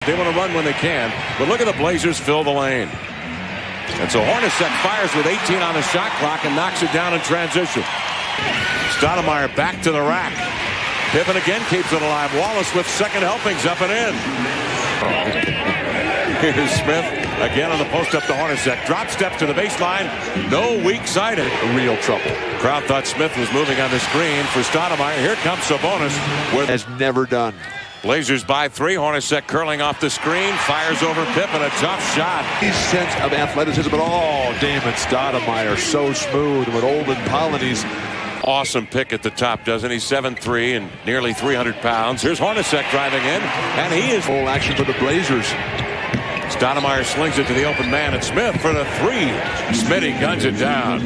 They want to run when they can. But look at the Blazers fill the lane. And so Hornacek fires with 18 on the shot clock and knocks it down in transition. Stoudemire back to the rack. Pippen again keeps it alive. Wallace with second helpings up and in. Here's Smith again on the post up to Hornacek. Drop step to the baseline. No weak side. Real trouble. Crowd thought Smith was moving on the screen for Stoudemire. Here comes Sabonis. Has never done. Blazers by 3. Hornacek curling off the screen. Fires over Pippen. A tough shot. His sense of athleticism at all. Damon Stoudemire so smooth with Olden Polonies. Awesome pick at the top, doesn't he? 7'3" and nearly 300 pounds. Here's Hornacek driving in, and he is full action for the Blazers. Stoudemire slings it to the open man, and Smith for the 3. Smitty guns it down.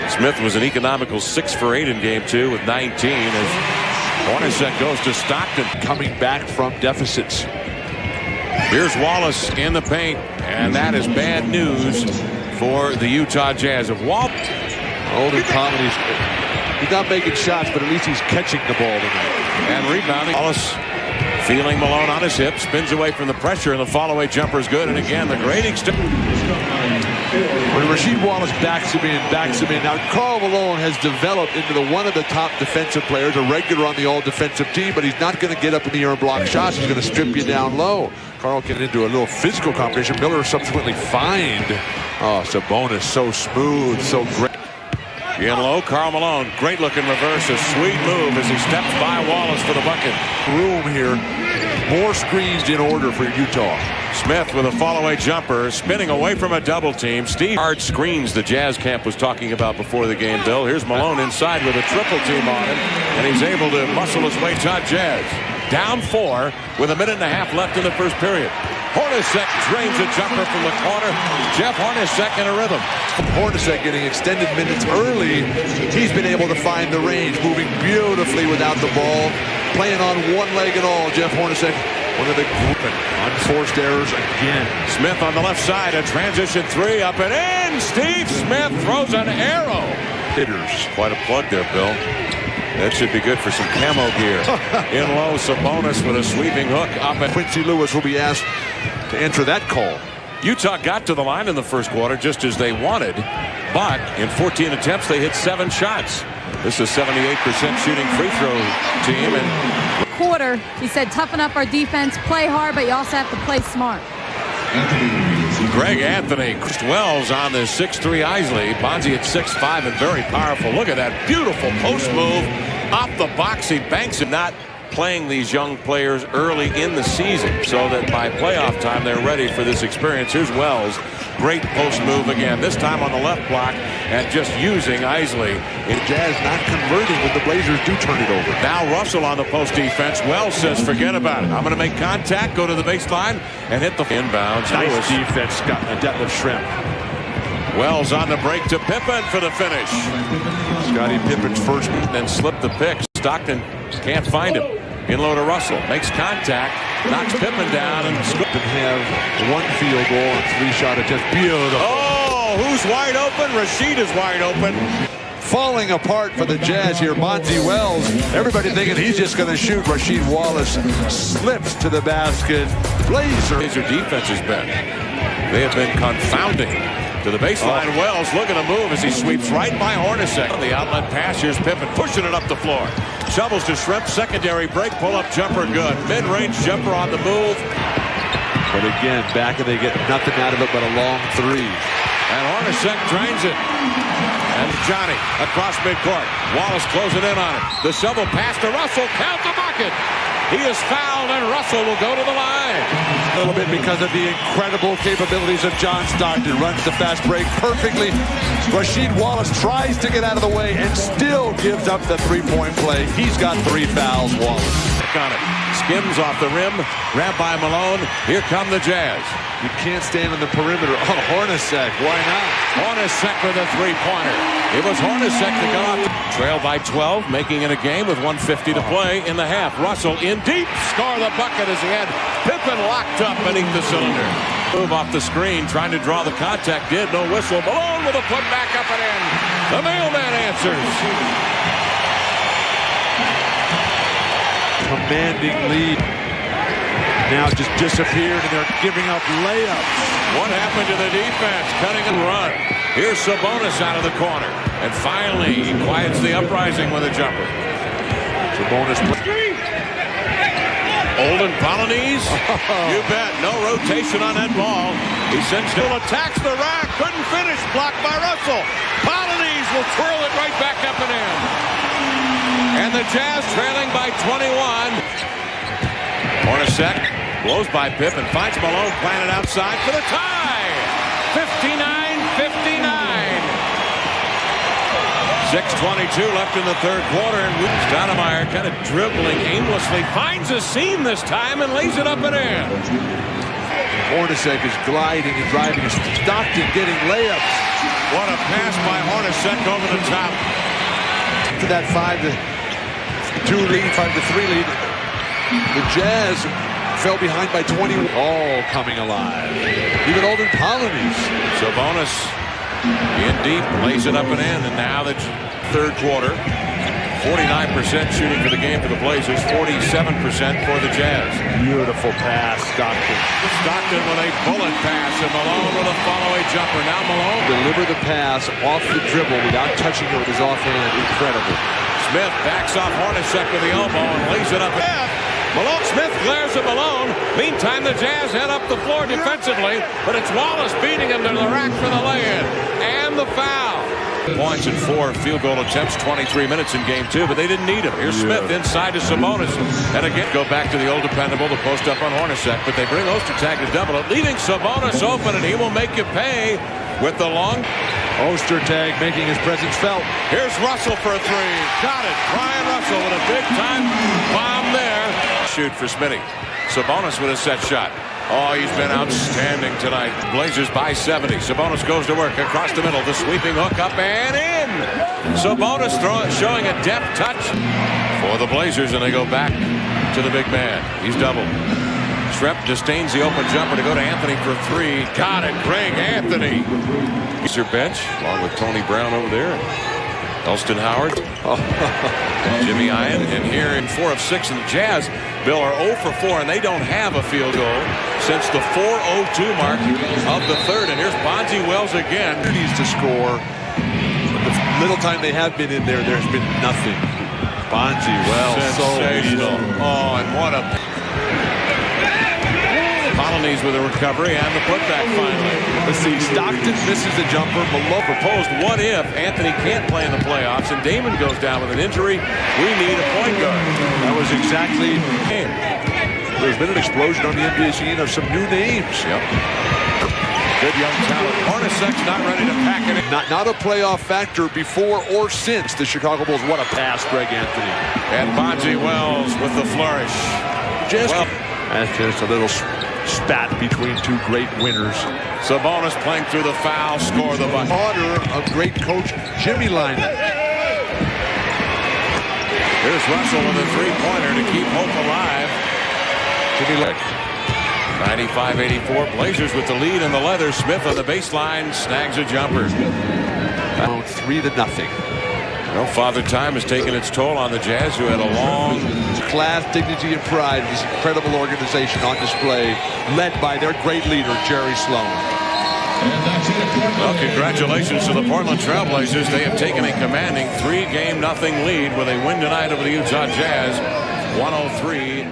Smith was an economical 6 for 8 in game 2 with 19 as Hornacek goes to Stockton. Coming back from deficits. Here's Wallace in the paint, and that is bad news for the Utah Jazz. Of Wallace. Olden Polonies. He's not making shots, but at least he's catching the ball tonight. And rebounding. Wallace feeling Malone on his hip. Spins away from the pressure, and the fall-away jumper is good. And again, the great extension. When Rasheed Wallace backs him in. Now, Karl Malone has developed into one of the top defensive players, a regular on the all-defensive team, but he's not going to get up in the air and block shots. He's going to strip you down low. Karl get into a little physical competition. Miller subsequently fined. Oh, Sabonis so smooth, so great. In low, Karl Malone. Great looking reverse. A sweet move as he steps by Wallace for the bucket. Room here. More screens in order for Utah. Smith with a fall-away jumper. Spinning away from a double team. Steve hard screens the Jazz camp was talking about before the game, Bill. Here's Malone inside with a triple team on him. And he's able to muscle his way to Jazz. Down 4 with a minute and a half left in the first period. Hornacek drains a jumper from the corner. Jeff Hornacek in a rhythm. Hornacek getting extended minutes early. He's been able to find the range, moving beautifully without the ball. Playing on one leg and all. Jeff Hornacek, one of the unforced errors again. Smith on the left side. A transition 3 up and in. Steve Smith throws an arrow. Hitters. Quite a plug there, Bill. That should be good for some camo gear. In low, Sabonis with a sweeping hook up. And Quincy Lewis will be asked to answer that call. Utah got to the line in the first quarter just as they wanted, but in 14 attempts they hit 7 shots. This is a 78% shooting free throw team. And quarter, he said, toughen up our defense, play hard, but you also have to play smart. Greg Anthony, Chris Wells on the 6'3" Isley. Bonzi at 6'5" and very powerful. Look at that beautiful post move off the box. He banks it. Not playing these young players early in the season so that by playoff time they're ready for this experience. Here's Wells. Great post move again. This time on the left block and just using Isley. Jazz not converting when the Blazers do turn it over. Now Russell on the post defense. Wells says forget about it. I'm going to make contact, go to the baseline, and hit the inbounds. Nice defense, Scott. A Detlef Shrimp. Wells on the break to Pippen for the finish. Scottie Pippen's first. Then slipped the pick. Stockton can't find him. In low to Russell. Makes contact. Knocks Pippen down. And Stockton have 1 field goal and 3 shot attempts. Beautiful. Oh, who's wide open? Rasheed is wide open. Falling apart for the Jazz here. Bonzi Wells. Everybody thinking he's just going to shoot. Rasheed Wallace slips to the basket. Blazer defense has been. They have been confounding. To the baseline, Wells looking to move as he sweeps right by Hornacek. The outlet pass, here's Pippen pushing it up the floor. Shovels to Shrimp, secondary break, pull-up jumper good. Mid-range jumper on the move. But again, back and they get nothing out of it but a long 3. And Hornacek drains it. And Johnny across midcourt. Wallace closing in on it. The shovel pass to Russell, count the bucket. He is fouled, and Russell will go to the line. A little bit because of the incredible capabilities of John Stockton. Runs the fast break perfectly. Rasheed Wallace tries to get out of the way and still gives up the 3-point play. He's got 3 fouls, Wallace. On it. Skims off the rim. Grabbed by Malone. Here come the Jazz. You can't stand on the perimeter. Oh, Hornacek. Why not? Hornacek with a 3-pointer. It was Hornacek to go out. Trail by 12, making it a game with 1:50 to play in the half. Russell in deep. Score the bucket as he had Pippen locked up beneath the cylinder. Move off the screen, trying to draw the contact. Did no whistle. Malone with a put back up and in. The mailman answers. Commanding lead. now just disappeared, and they're giving up layups. What happened to the defense? Cutting and run. Here's Sabonis out of the corner. And finally, he quiets the uprising with a jumper. Sabonis. Olden Polonese. You bet. No rotation on that ball. He sends still attacks the rack. Couldn't finish. Blocked by Russell. Polonese will twirl it right back up and in. And the Jazz trailing by 21. Hornacek blows by Pippen. Finds Malone planted outside for the tie. 59-59. 6:22 left in the third quarter, and Stoudemire kind of dribbling aimlessly, finds a seam this time and lays it up and in. Hornacek is gliding and driving. Stockton getting layups. What a pass by Hornacek over the top. To that 5-2 lead, 5-3 lead. The Jazz fell behind by 20. All coming alive. Even Olden Polonese. Sabonis in deep, lays it up and in, and now the third quarter. 49% shooting for the game for the Blazers, 47% for the Jazz. Beautiful pass, Stockton. Stockton with a bullet pass, and Malone with a follow-away jumper. Now Malone Deliver the pass off the dribble without touching it with his offhand. Incredible. Smith backs off Hornacek with the elbow and lays it up. Malone Smith glares at Malone. Meantime, the Jazz head up the floor defensively, but it's Wallace beating him to the rack for the lay-in. And the foul. Points in 4 field goal attempts, 23 minutes in game 2, but they didn't need him. Here's Smith inside to Sabonis. And again, go back to the old dependable to post up on Hornacek, but they bring Ostertag to double it, leaving Sabonis open, and he will make you pay with the long. Ostertag making his presence felt. Here's Russell for a 3. Got it. Brian Russell with a big-time bomb there. Shoot for Smitty. Sabonis with a set shot. Oh, he's been outstanding tonight. Blazers by 70. Sabonis goes to work across the middle. The sweeping hook up and in. Sabonis showing a depth touch for the Blazers, and they go back to the big man. He's doubled. Shrep disdains the open jumper to go to Anthony for 3. Got it. Greg Anthony. He's your bench, along with Tony Brown over there. Elston Howard. Jimmy Ian. And here in 4 of 6 in the Jazz, Bill, are 0 for 4, and they don't have a field goal since the 4:02 mark of the third. And here's Bonzi Wells again. He needs to score. But the little time they have been in there, there's been nothing. Bonzi Wells. Sensational. Oh, and what a... Polonese with a recovery and the putback finally. Let's see, Stockton misses the jumper. Malone proposed, what if Anthony can't play in the playoffs and Damon goes down with an injury? We need a point guard. That was exactly... There's been an explosion on the NBA scene of some new names. Yep. Good young talent. Hornacek's not ready to pack it in. Not a playoff factor before or since the Chicago Bulls. What a pass, Greg Anthony. And Bonzi Wells with the flourish. That's just a little spat between two great winners. Sabonis playing through the foul, score the bucket. Order of great coach Jimmy Lyman. Here's Russell with a 3-pointer to keep hope alive. Jimmy Lyman. 95-84. Blazers with the lead in the leather. Smith on the baseline snags a jumper. 3-0. Well, Father Time has taken its toll on the Jazz, who had a long class, dignity, and pride of this incredible organization on display, led by their great leader, Jerry Sloan. Well, congratulations to the Portland Trailblazers. They have taken a commanding 3-0 lead with a win tonight over the Utah Jazz, 103